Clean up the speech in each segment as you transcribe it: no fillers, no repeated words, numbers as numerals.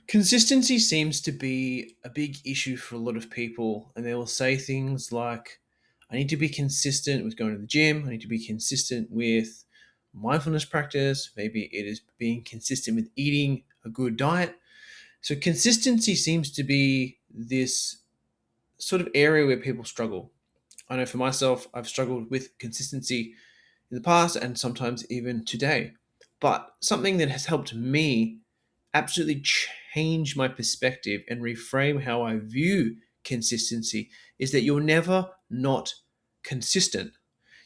Consistency seems to be a big issue for a lot of people, and they will say things like, I need to be consistent with going to the gym, I need to be consistent with mindfulness practice, maybe it is being consistent with eating a good diet. So, consistency seems to be this sort of area where people struggle. I know for myself, I've struggled with consistency in the past and sometimes even today. But something that has helped me absolutely change my perspective and reframe how I view consistency is that you're never not consistent.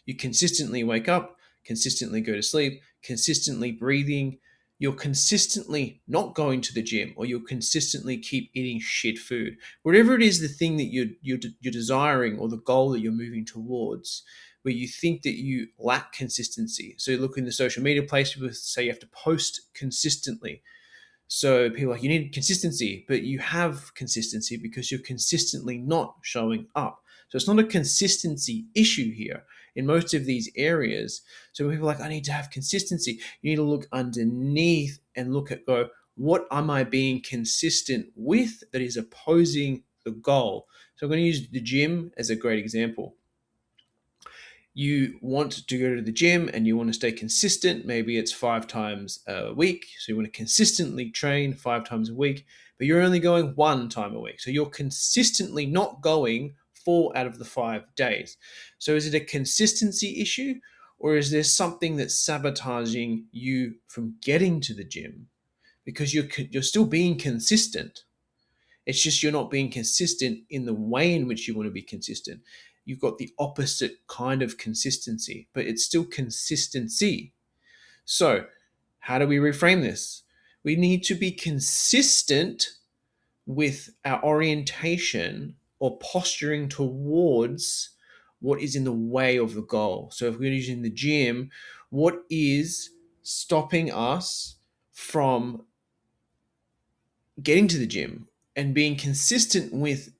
You consistently wake up, consistently go to sleep, consistently breathing. You're consistently not going to the gym, or you'll consistently keep eating shit food. Whatever it is, the thing that you're desiring, or the goal that you're moving towards, where you think that you lack consistency. So you look in the social media place, people say you have to post consistently. So people are like, you need consistency, but you have consistency because you're consistently not showing up. So it's not a consistency issue here in most of these areas. So when people are like, I need to have consistency, you need to look underneath and look at, go, what am I being consistent with that is opposing the goal? So I'm going to use the gym as a great example. You want to go to the gym and you want to stay consistent. Maybe it's 5 times a week. So you want to consistently train 5 times a week, but you're only going 1 time a week. So you're consistently not going 4 out of the 5 days. So is it a consistency issue, or is there something that's sabotaging you from getting to the gym? Because you're still being consistent. It's just you're not being consistent in the way in which you want to be consistent. You've got the opposite kind of consistency, but it's still consistency. So, how do we reframe this? We need to be consistent with our orientation or posturing towards what is in the way of the goal. So, if we're using the gym, what is stopping us from getting to the gym and being consistent with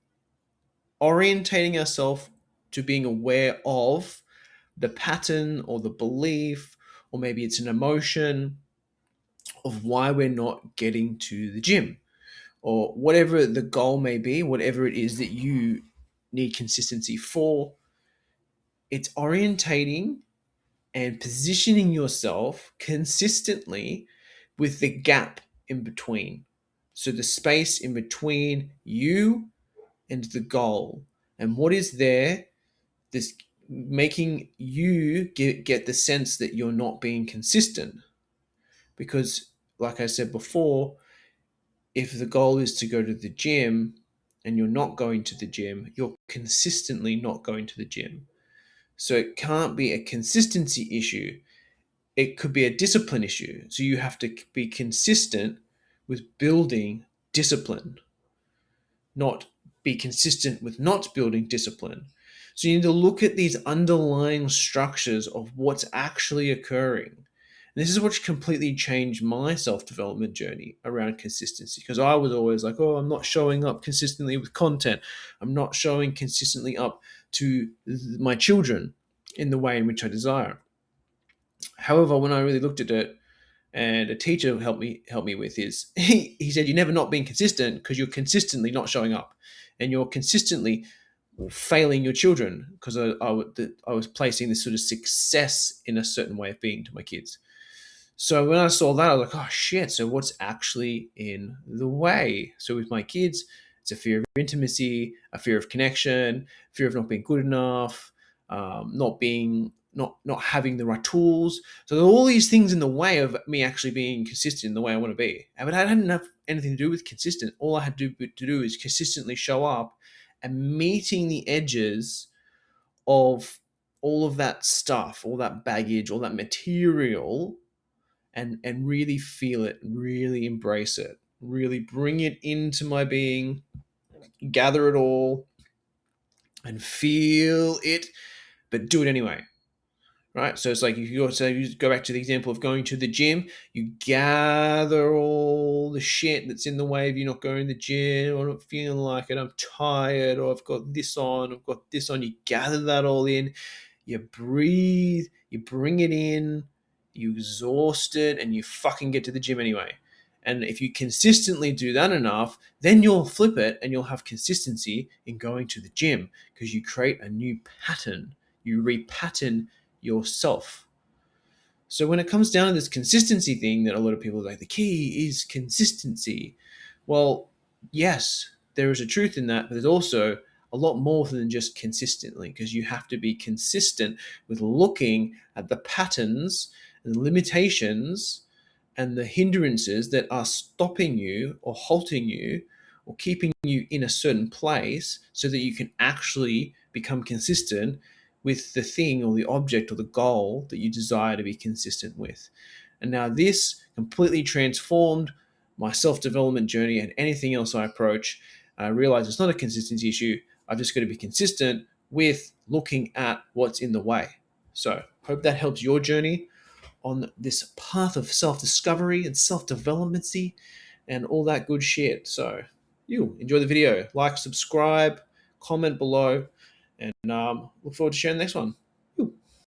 orientating ourselves to being aware of the pattern or the belief, or maybe it's an emotion of why we're not getting to the gym, or whatever the goal may be, whatever it is that you need consistency for. It's orientating and positioning yourself consistently with the gap in between. So the space in between you and the goal. And what is there, this making you get the sense that you're not being consistent. Because, like I said before, if the goal is to go to the gym and you're not going to the gym, you're consistently not going to the gym. So it can't be a consistency issue. It could be a discipline issue. So you have to be consistent with building discipline, not be consistent with not building discipline. So you need to look at these underlying structures of what's actually occurring. And this is what completely changed my self development journey around consistency, because I was always like, oh, I'm not showing up consistently with content. I'm not showing consistently up to my children in the way in which I desire. However, when I really looked at it, and a teacher helped me with is he said, you're never not being consistent because you're consistently not showing up, and you're consistently failing your children, because I was placing this sort of success in a certain way of being to my kids. So when I saw that, I was like, oh shit, so what's actually in the way? So with my kids, it's a fear of intimacy, a fear of connection, fear of not being good enough, not having the right tools. So there are all these things in the way of me actually being consistent in the way I want to be. But I didn't have anything to do with consistent. All I had to do is consistently show up and meeting the edges of all of that stuff, all that baggage, all that material, and really feel it, really embrace it, really bring it into my being, gather it all and feel it, but do it anyway. Right? So it's like, if you go back to the example of going to the gym, you gather all the shit that's in the way of you not going to the gym, or not feeling like it, I'm tired, or I've got this on, I've got this on. You gather that all in, you breathe, you bring it in, you exhaust it, and you fucking get to the gym anyway. And if you consistently do that enough, then you'll flip it and you'll have consistency in going to the gym because you create a new pattern. You repattern yourself. So when it comes down to this consistency thing that a lot of people are like, the key is consistency. Well, yes, there is a truth in that, but there's also a lot more than just consistently, because you have to be consistent with looking at the patterns and the limitations and the hindrances that are stopping you or halting you or keeping you in a certain place so that you can actually become consistent with the thing or the object or the goal that you desire to be consistent with. And now this completely transformed my self-development journey and anything else I approach. I realize it's not a consistency issue. I've just got to be consistent with looking at what's in the way. So hope that helps your journey on this path of self-discovery and self-developmency and all that good shit. So you enjoy the video, like, subscribe, comment below, and look forward to sharing the next one.